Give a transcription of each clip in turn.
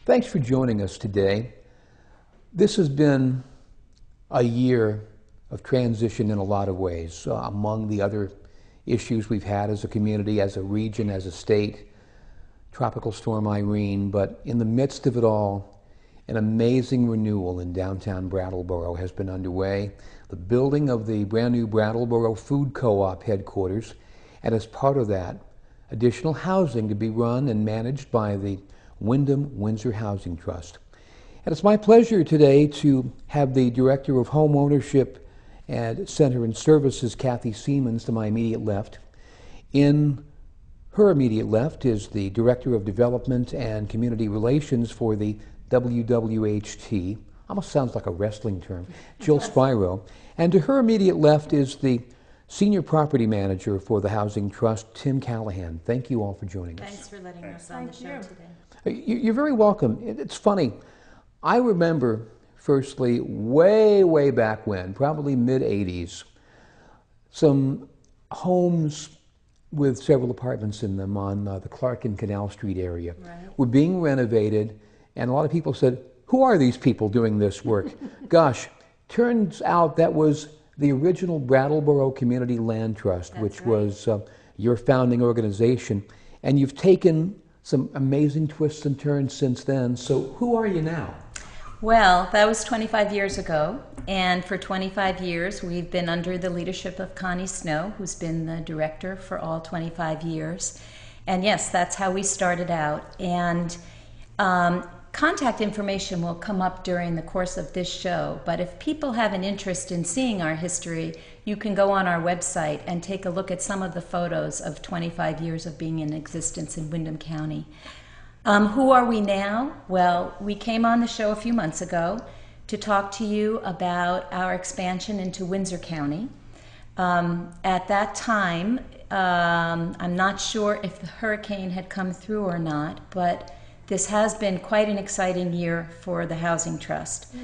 Thanks for joining us today. This has been a year of transition in a lot of ways. Among the other issues we've had as a community, as a region, as a state, Tropical Storm Irene, but in the midst of it all, an amazing renewal in downtown Brattleboro has been underway. The building of the brand new Brattleboro Food Co-op headquarters, and as part of that, additional housing to be run and managed by the Windham Windsor Housing Trust. And it's my pleasure today to have the Director of Home Ownership and Center and Services, Kathy Siemens, to my immediate left. In her immediate left is the Director of Development and Community Relations for the WWHT, almost sounds like a wrestling term, Jill Spiro. And to her immediate left is the Senior Property Manager for the Housing Trust, Tim Callahan. Thank you all for joining us. Thanks for letting us on the show today. You're very welcome. It's funny. I remember, firstly, way back when, probably mid-'80s, some homes with several apartments in them on the Clark and Canal Street area were being renovated, and a lot of people said, who are these people doing this work? Gosh, turns out that was the original Brattleboro Community Land Trust, which was your founding organization, and you've taken some amazing twists and turns since then. So who are you now? Well, that was 25 years ago, and for 25 years we've been under the leadership of Connie Snow, who's been the director for all 25 years. And yes, that's how we started out. And contact information will come up during the course of this show, but if people have an interest in seeing our history, you can go on our website and take a look at some of the photos of 25 years of being in existence in Windham County. Who are we now? Well, we came on the show a few months ago to talk to you about our expansion into Windsor County. At that time, I'm not sure if the hurricane had come through or not, but this has been quite an exciting year for the Housing Trust.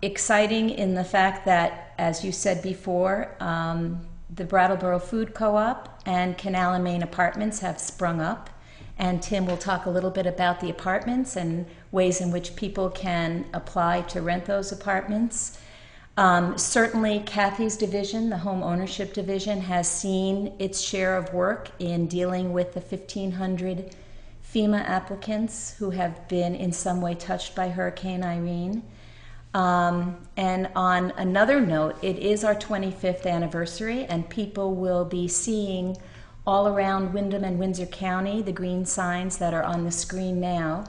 Exciting in the fact that, as you said before, the Brattleboro Food Co-op and Canal and Main Apartments have sprung up. And Tim will talk a little bit about the apartments and ways in which people can apply to rent those apartments. Certainly Kathy's division, the Home Ownership Division, has seen its share of work in dealing with the 1,500 FEMA applicants who have been in some way touched by Hurricane Irene. And on another note, it is our 25th anniversary, and people will be seeing all around Windham and Windsor County the green signs that are on the screen now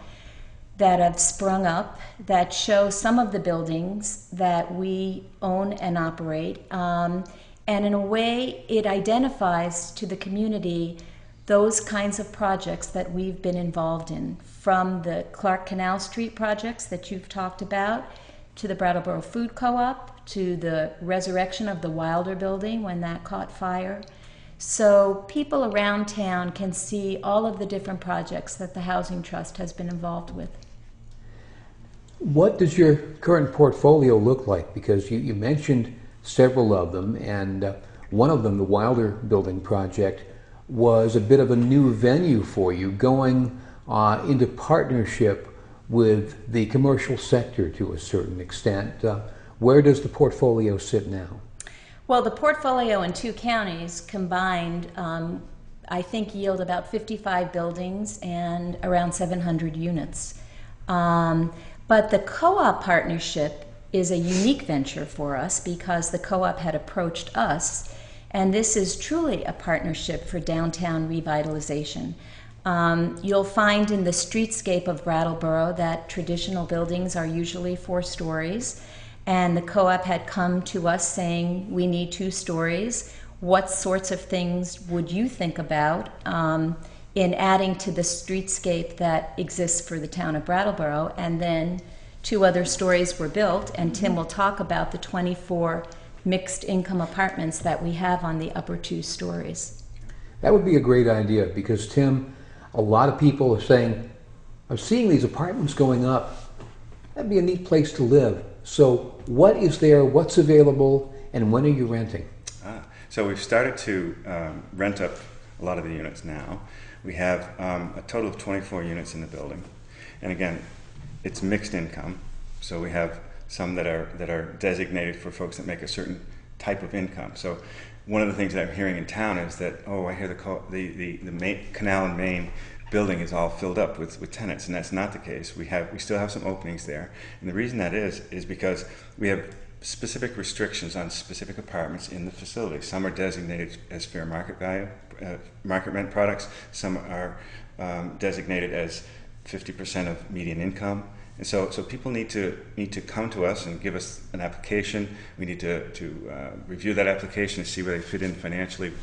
that have sprung up that show some of the buildings that we own and operate. And in a way, it identifies to the community those kinds of projects that we've been involved in, from the Clark Canal Street projects that you've talked about, to the Brattleboro Food Co-op, to the resurrection of the Wilder building when that caught fire. So people around town can see all of the different projects that the Housing Trust has been involved with. What does your current portfolio look like? Because you mentioned several of them, and one of them, the Wilder building project, was a bit of a new venue for you, going into partnership with the commercial sector to a certain extent. Where does the portfolio sit now? Well, the portfolio in two counties combined, I think, yield about 55 buildings and around 700 units. But the co-op partnership is a unique venture for us because the co-op had approached us, and this is truly a partnership for downtown revitalization. You'll find in the streetscape of Brattleboro that traditional buildings are usually 4 stories, and the co-op had come to us saying, we need 2 stories. What sorts of things would you think about in adding to the streetscape that exists for the town of Brattleboro? And then 2 other stories were built, and Tim will talk about the 24 mixed income apartments that we have on the upper 2 stories. That would be a great idea, because Tim, a lot of people are saying, I'm seeing these apartments going up. That'd be a neat place to live. So what is there, what's available, and when are you renting? So we've started to rent up a lot of the units now. We have a total of 24 units in the building. And again, it's mixed income. So we have some that are designated for folks that make a certain type of income. So one of the things that I'm hearing in town is that, oh, I hear the Canal and Main building is all filled up with tenants, and that's not the case. We still have some openings there, and the reason that is because we have specific restrictions on specific apartments in the facility. Some are designated as fair market value, market rent products. Some are designated as 50% of median income. And so people need to come to us and give us an application. We need to review that application and see where they fit in financially.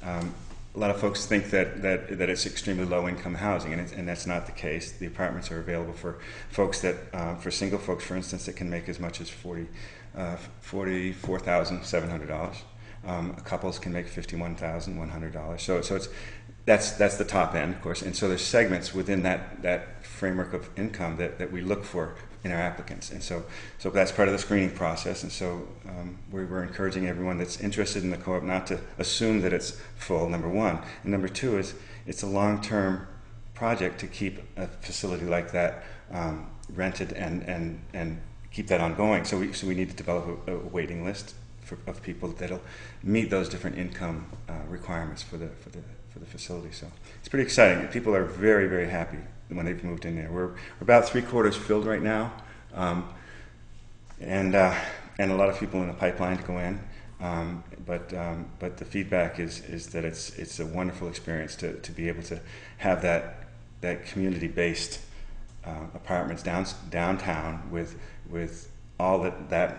A lot of folks think that it's extremely low income housing, and that's not the case. The apartments are available for folks for single folks, for instance, that can make as much as $44,700. Couples can make $51,100. So that's the top end, of course. And so there's segments within that framework of income that we look for in our applicants. And so that's part of the screening process. And so we're encouraging everyone that's interested in the co-op not to assume that it's full, number one. And number two is it's a long-term project to keep a facility like that rented and keep that ongoing. So we need to develop a waiting list of people that'll meet those different income requirements for the facility. So it's pretty exciting. People are very, very happy when they've moved in there. We're about 3/4 filled right now, and a lot of people in the pipeline to go in. But the feedback is that it's a wonderful experience to be able to have that community-based apartments downtown with all that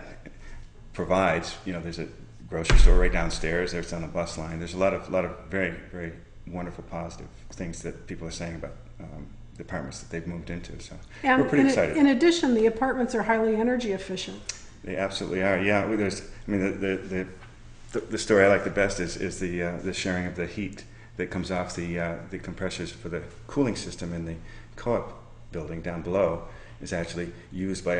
provides. You know, there's a grocery store right downstairs. There's on the bus line. There's a lot of very, very wonderful, positive things that people are saying about the apartments that they've moved into. So and we're pretty excited. In addition, the apartments are highly energy efficient. They absolutely are. Yeah, the story I like the best is the sharing of the heat that comes off the compressors for the cooling system in the co-op building down below is actually used by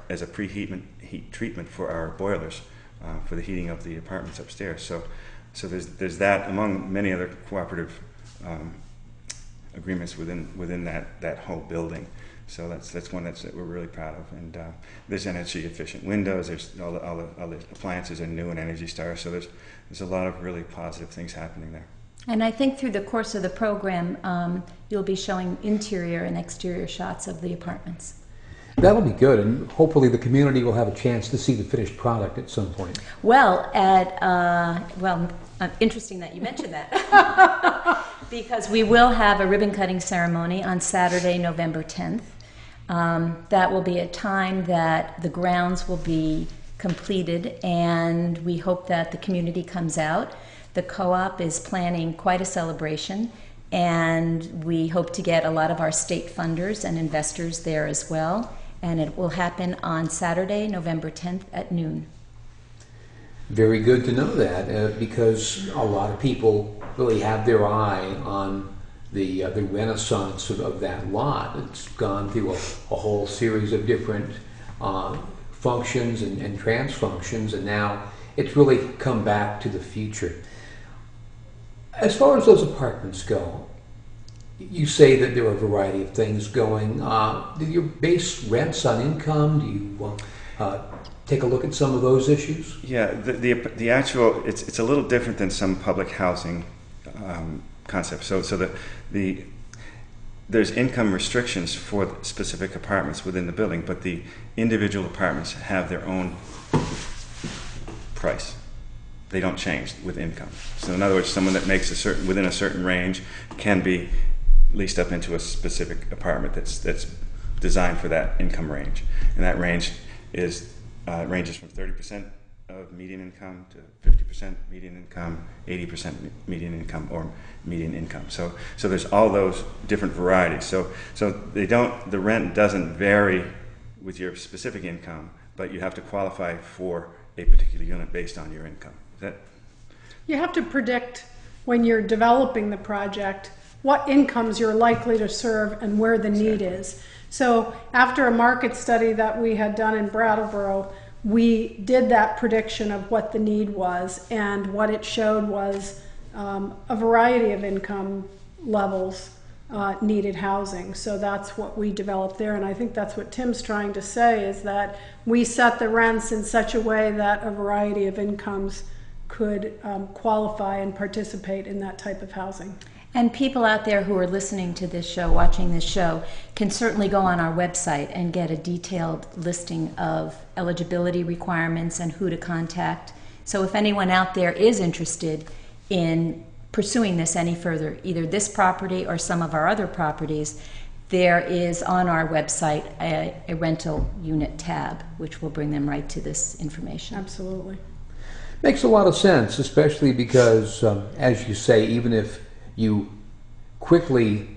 as a heat treatment for our boilers for the heating of the apartments upstairs. So there's that among many other cooperative agreements within that whole building. So that's one that we're really proud of. And there's energy efficient windows. There's all the appliances are new and Energy Star. So there's a lot of really positive things happening there. And I think through the course of the program, you'll be showing interior and exterior shots of the apartments. That'll be good, and hopefully the community will have a chance to see the finished product at some point. Well, interesting that you mentioned that. Because we will have a ribbon cutting ceremony on Saturday, November 10th. That will be a time that the grounds will be completed, and we hope that the community comes out. The co-op is planning quite a celebration, and we hope to get a lot of our state funders and investors there as well. And it will happen on Saturday, November 10th at noon. Very good to know that, because a lot of people really have their eye on the renaissance of that lot. It's gone through a whole series of different functions and trans functions, and now it's really come back to the future. As far as those apartments go, you say that there are a variety of things going. Do you base rents on income? Do you take a look at some of those issues? Yeah, the actual it's a little different than some public housing concepts. So there's income restrictions for specific apartments within the building, but the individual apartments have their own price. They don't change with income. So in other words, someone that makes within a certain range can be leased up into a specific apartment that's designed for that income range, and that range ranges from 30% of median income to 50% median income, 80% median income, or median income. So there's all those different varieties. So the rent doesn't vary with your specific income, but you have to qualify for a particular unit based on your income. You have to predict when you're developing the project what incomes you're likely to serve and where the need is. So after a market study that we had done in Brattleboro, we did that prediction of what the need was, and what it showed was a variety of income levels needed housing. So that's what we developed there, and I think that's what Tim's trying to say, is that we set the rents in such a way that a variety of incomes could qualify and participate in that type of housing. And people out there who are listening to this show, watching this show, can certainly go on our website and get a detailed listing of eligibility requirements and who to contact. So if anyone out there is interested in pursuing this any further, either this property or some of our other properties, there is on our website a rental unit tab, which will bring them right to this information. Absolutely. Makes a lot of sense, especially because, as you say, even if you quickly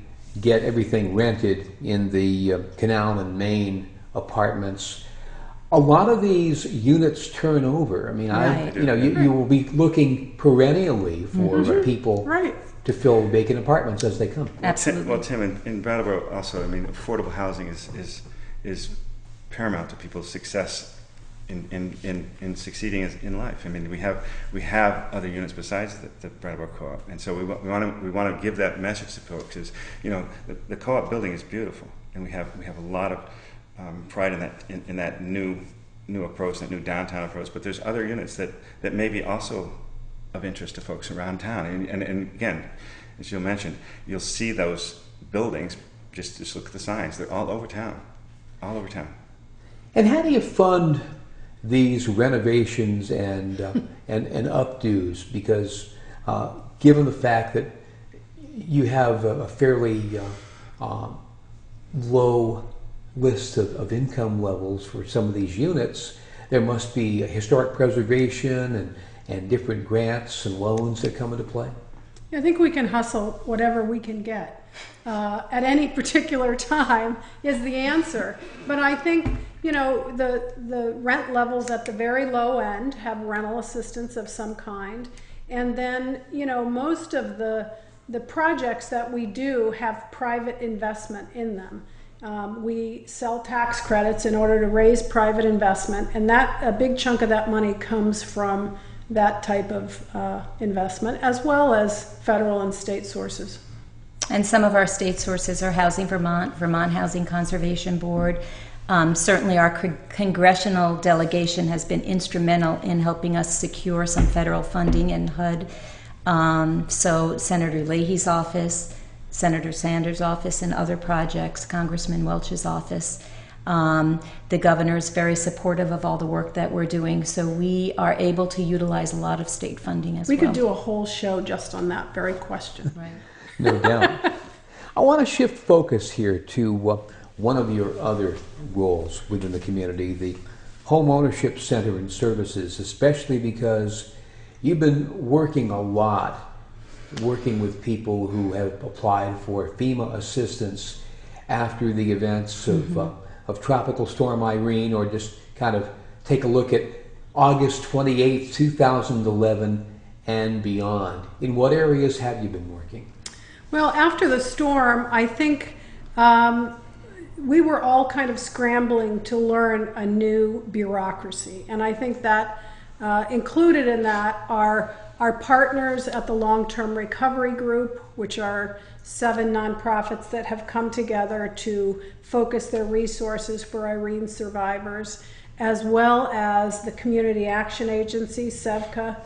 get everything rented in the Canal and Main apartments, a lot of these units turn over. I mean, Right. you will be looking perennially for people Right. to fill vacant apartments as they come. Absolutely. Well, Tim, in Brattleboro also, I mean, affordable housing is paramount to people's success in succeeding in life. I mean, we have other units besides the Brattleboro Co-op, and so we want to give that message to folks. Is, you know, the Co-op building is beautiful, and we have a lot of pride in that new approach, that new downtown approach. But there's other units that may be also of interest to folks around town, and again, as you'll mention, you'll see those buildings. Just look at the signs; they're all over town, all over town. And how do you fund these renovations and updos? Because given the fact that you have a fairly low list of income levels for some of these units, there must be a historic preservation and different grants and loans that come into play. I think we can hustle whatever we can get at any particular time is the answer. But I think, you know, the rent levels at the very low end have rental assistance of some kind. And then, you know, most of the projects that we do have private investment in them. We sell tax credits in order to raise private investment, and a big chunk of that money comes from that type of investment, as well as federal and state sources. And some of our state sources are Housing Vermont, Vermont Housing Conservation Board. Certainly our congressional delegation has been instrumental in helping us secure some federal funding in HUD. So Senator Leahy's office, Senator Sanders' office, and other projects, Congressman Welch's office. The governor is very supportive of all the work that we're doing, so we are able to utilize a lot of state funding as well. We could do a whole show just on that very question. Right. No doubt. I want to shift focus here to one of your other roles within the community, the Home Ownership Center and Services, especially because you've been working a lot, working with people who have applied for FEMA assistance after the events of Tropical Storm Irene, or just kind of take a look at August 28th, 2011 and beyond. In what areas have you been working? Well, after the storm, I think we were all kind of scrambling to learn a new bureaucracy. And I think that included in that are our partners at the Long-Term Recovery Group, which are 7 nonprofits that have come together to focus their resources for Irene survivors, as well as the Community Action Agency, SEVCA,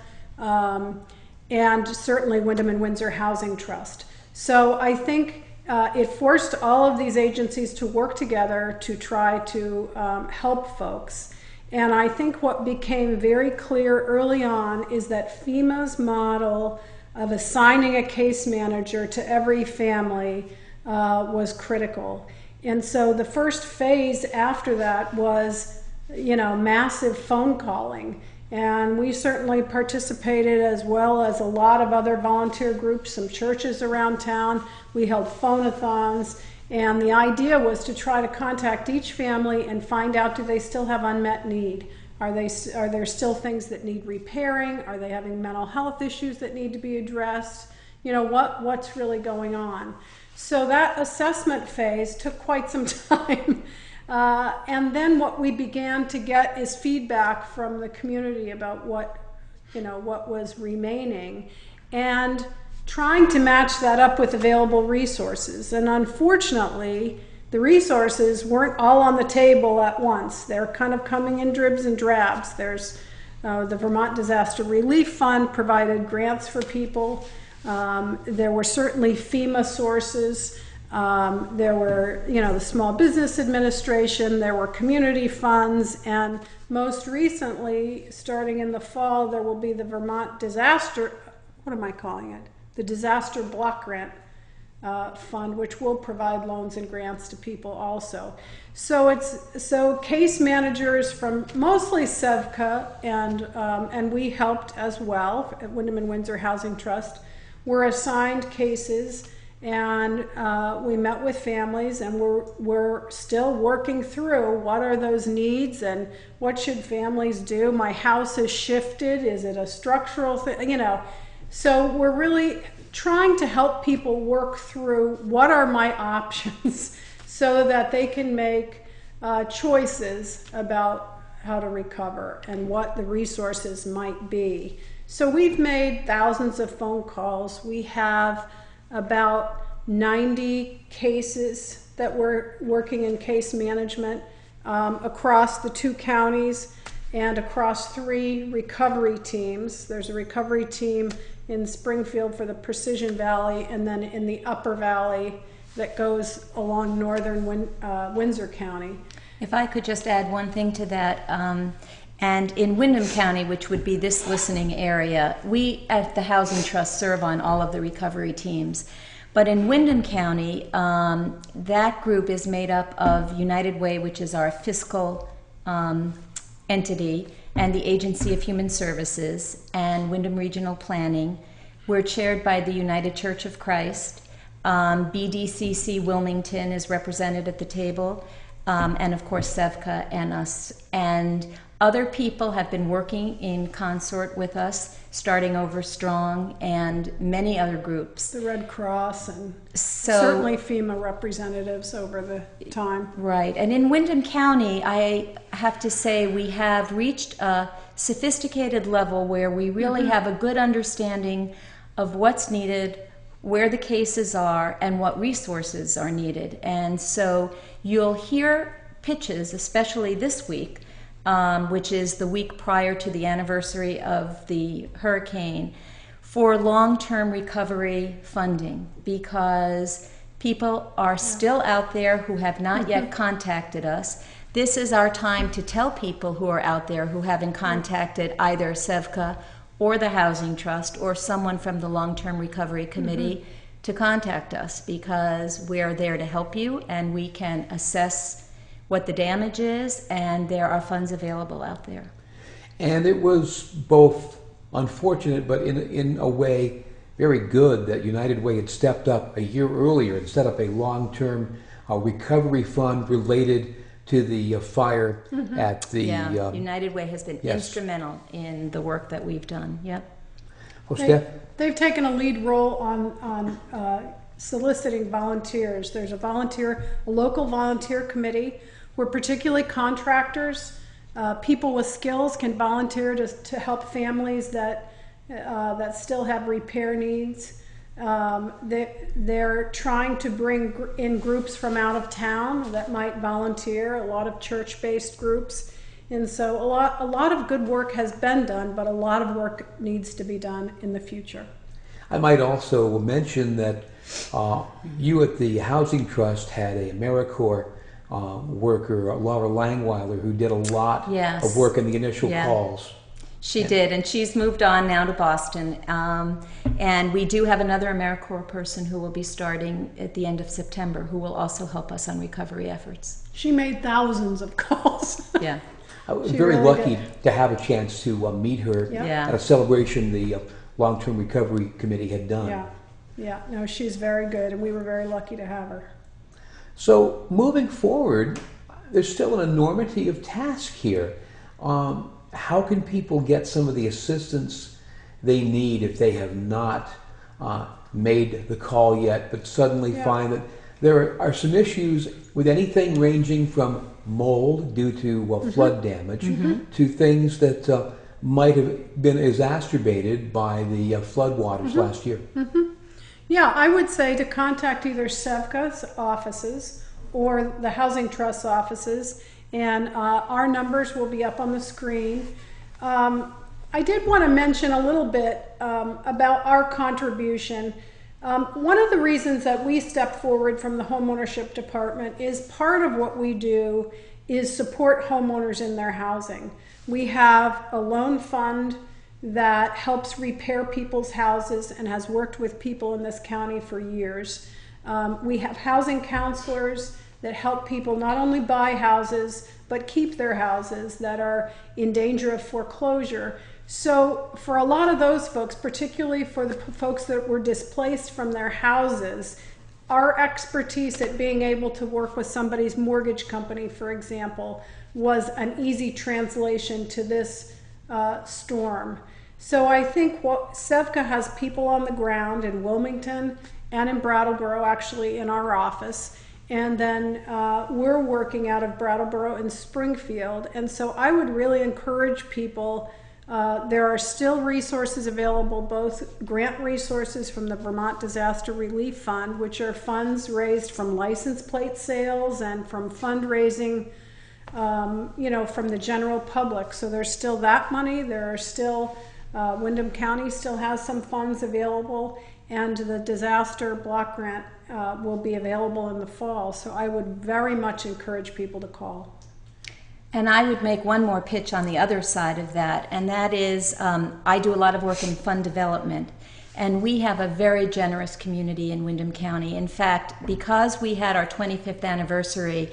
and certainly Windham and Windsor Housing Trust. So I think it forced all of these agencies to work together to try to help folks. And I think what became very clear early on is that FEMA's model of assigning a case manager to every family was critical. And so the first phase after that was, you know, massive phone calling. And we certainly participated, as well as a lot of other volunteer groups, some churches around town. We held phone-a-thons, and the idea was to try to contact each family and find out, do they still have unmet need? Are there still things that need repairing? Are they having mental health issues that need to be addressed? You know, what's really going on? So that assessment phase took quite some time. And then what we began to get is feedback from the community about what was remaining, and trying to match that up with available resources. And unfortunately, the resources weren't all on the table at once. They're kind of coming in dribs and drabs. There's the Vermont Disaster Relief Fund provided grants for people. There were certainly FEMA sources. There were, the Small Business Administration, there were community funds, and most recently, starting in the fall, there will be the Vermont Disaster, what am I calling it? The Disaster Block Grant Fund, which will provide loans and grants to people also. So case managers from mostly SEVCA and we helped as well at Windham and Windsor Housing Trust were assigned cases, and we met with families, and we're still working through what are those needs and what should families do. My house has shifted. Is it a structural thing? So we're really trying to help people work through what are my options so that they can make choices about how to recover and what the resources might be. So we've made thousands of phone calls. We have about 90 cases that we're working in case management across the 2 counties and across 3 recovery teams. There's a recovery team in Springfield for the Precision Valley, and then in the Upper Valley that goes along northern Windsor County. If I could just add one thing to that, and in Windham County, which would be this listening area, we at the Housing Trust serve on all of the recovery teams. But in Windham County, that group is made up of United Way, which is our fiscal entity, and the Agency of Human Services, and Windham Regional Planning. We're chaired by the United Church of Christ. BDCC Wilmington is represented at the table, and of course SEVCA and us. And other people have been working in consort with us, starting over strong, and many other groups. The Red Cross and certainly FEMA representatives over the time. Right, and in Windham County, I have to say we have reached a sophisticated level where we really have a good understanding of what's needed, where the cases are, and what resources are needed. And so you'll hear pitches, especially this week, which is the week prior to the anniversary of the hurricane, for long-term recovery funding, because people are still out there who have not yet contacted us. This is our time to tell people who are out there who haven't contacted either SEVCA or the Housing Trust or someone from the Long-Term Recovery Committee to contact us, because we're there to help you and we can assess what the damage is, and there are funds available out there. And it was both unfortunate, but in a way very good that United Way had stepped up a year earlier and set up a long-term recovery fund related to the fire at the... United Way has been instrumental in the work that we've done. Yep. Oh, Steph? They've taken a lead role on soliciting volunteers. There's a local volunteer committee where particularly contractors, people with skills can volunteer to help families that still have repair needs. They're trying to bring in groups from out of town that might volunteer, a lot of church-based groups. And so a lot of good work has been done, but a lot of work needs to be done in the future. I might also mention that you at the Housing Trust had a AmeriCorps worker, Laura Langweiler, who did a lot of work in the initial calls. She did, and she's moved on now to Boston. And we do have another AmeriCorps person who will be starting at the end of September, who will also help us on recovery efforts. She made thousands of calls. Yeah. I was very lucky to have a chance to meet her at a celebration the Long-Term Recovery Committee had done. No, she's very good, and we were very lucky to have her. So moving forward, there's still an enormity of task here. How can people get some of the assistance they need if they have not made the call yet, but suddenly find that there are some issues with anything ranging from mold due to flood damage to things that might have been exacerbated by the flood waters last year? Yeah, I would say to contact either SEVCA's offices or the Housing Trust offices, and our numbers will be up on the screen. I did want to mention a little bit about our contribution. One of the reasons that we stepped forward from the homeownership department is part of what we do is support homeowners in their housing. We have a loan fund that helps repair people's houses and has worked with people in this county for years. We have housing counselors that help people not only buy houses but keep their houses that are in danger of foreclosure. So for a lot of those folks, particularly for the folks that were displaced from their houses, our expertise at being able to work with somebody's mortgage company, for example, was an easy translation to this storm. So I think what SEVCA has people on the ground in Wilmington and in Brattleboro, actually in our office, and then we're working out of Brattleboro and Springfield. And so I would really encourage people, there are still resources available, both grant resources from the Vermont Disaster Relief Fund, which are funds raised from license plate sales and from fundraising, you know, from the general public. So there's still that money. There are still, Windham County still has some funds available, and the disaster block grant will be available in the fall. So I would very much encourage people to call. And I would make one more pitch on the other side of that, and that is I do a lot of work in fund development, and we have a very generous community in Windham County. In fact, because we had our 25th anniversary,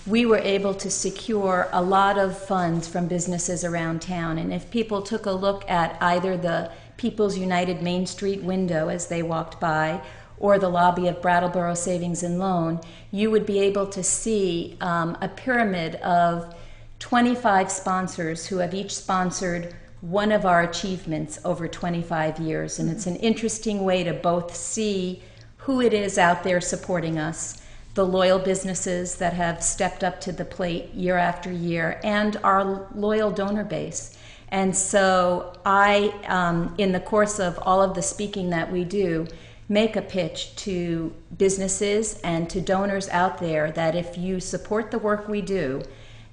we were able to secure a lot of funds from businesses around town. And if people took a look at either the People's United Main Street window as they walked by, or the lobby of Brattleboro Savings and Loan, you would be able to see a pyramid of 25 sponsors who have each sponsored one of our achievements over 25 years. And it's an interesting way to both see who it is out there supporting us, the loyal businesses that have stepped up to the plate year after year, and our loyal donor base. And so I, in the course of all of the speaking that we do, make a pitch to businesses and to donors out there that if you support the work we do,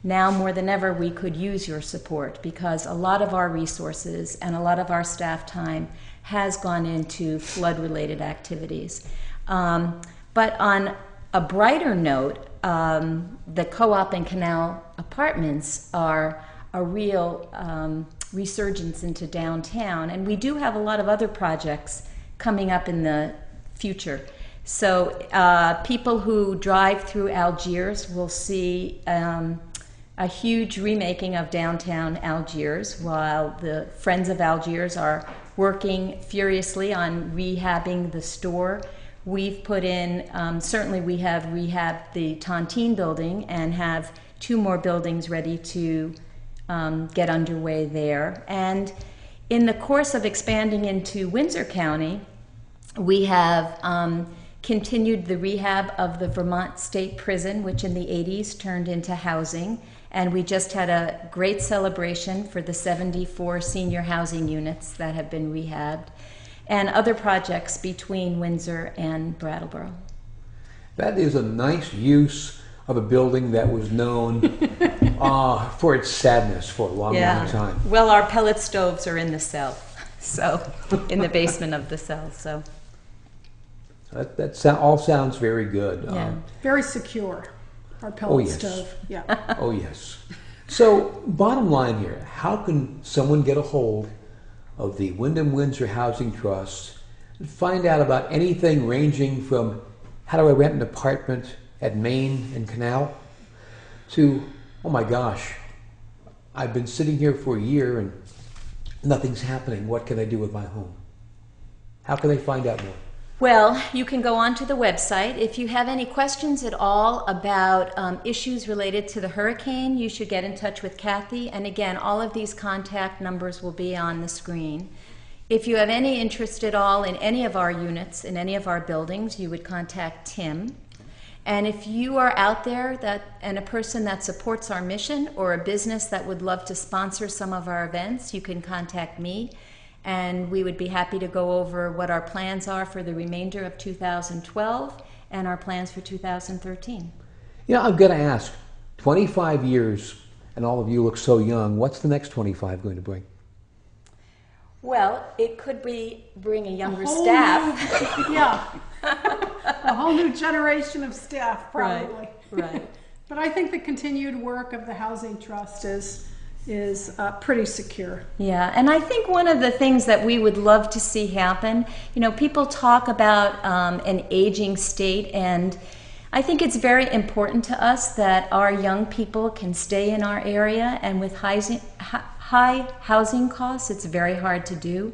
now more than ever we could use your support, because a lot of our resources and a lot of our staff time has gone into flood-related activities. But on a brighter note, the Co-op and Canal apartments are a real resurgence into downtown, and we do have a lot of other projects coming up in the future. So people who drive through Algiers will see a huge remaking of downtown Algiers, while the Friends of Algiers are working furiously on rehabbing the store. We've put in, certainly we have rehabbed the Tontine building and have 2 more buildings ready to get underway there. And in the course of expanding into Windsor County, we have continued the rehab of the Vermont State Prison, which in the 80s turned into housing. And we just had a great celebration for the 74 senior housing units that have been rehabbed, and other projects between Windsor and Brattleboro. That is a nice use of a building that was known for its sadness for a long, long time. Well, our pellet stoves are in the cell, so in the basement of the cell. So that all sounds very good. Yeah. Very secure, our pellet yes. stove. Yeah. Oh yes. So bottom line here, how can someone get a hold of the Windham Windsor Housing Trust and find out about anything ranging from how do I rent an apartment at Main and Canal to, oh my gosh, I've been sitting here for a year and nothing's happening. What can I do with my home? How can they find out more? Well, you can go onto the website. If you have any questions at all about issues related to the hurricane, you should get in touch with Kathy. And again, all of these contact numbers will be on the screen. If you have any interest at all in any of our units, in any of our buildings, you would contact Tim. And if you are out there and a person that supports our mission, or a business that would love to sponsor some of our events, you can contact me. and we would be happy to go over what our plans are for the remainder of 2012 and our plans for 2013. Yeah, I've got to ask, 25 years, and all of you look so young, what's the next 25 going to bring? Well, it could bring a younger whole staff. Yeah. A whole new generation of staff, probably. Right. But I think the continued work of the Housing Trust is pretty secure. Yeah, and I think one of the things that we would love to see happen, people talk about an aging state, and I think it's very important to us that our young people can stay in our area, and with high housing costs, it's very hard to do.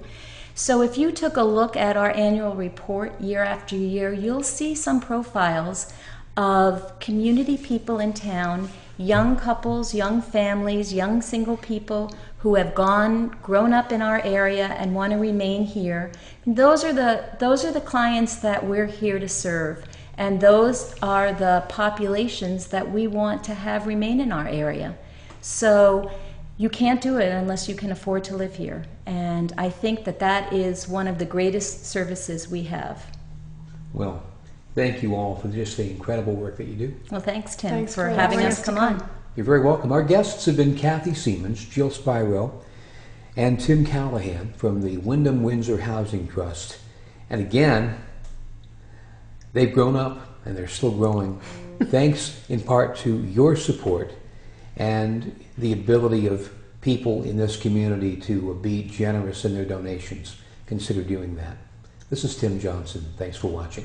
So if you took a look at our annual report year after year, you'll see some profiles of community people in town, young couples, young families, young single people who have grown up in our area and want to remain here. And those are the clients that we're here to serve, and those are the populations that we want to have remain in our area. So you can't do it unless you can afford to live here. And I think that is one of the greatest services we have. Well, thank you all for just the incredible work that you do. Well, thanks, Tim, Thanks for for having allowing us us come to on. come. You're very welcome. Our guests have been Kathy Siemens, Jill Spiro, and Tim Callahan from the Windham Windsor Housing Trust. And again, they've grown up and they're still growing, thanks in part to your support and the ability of people in this community to be generous in their donations. Consider doing that. This is Tim Johnson. Thanks for watching.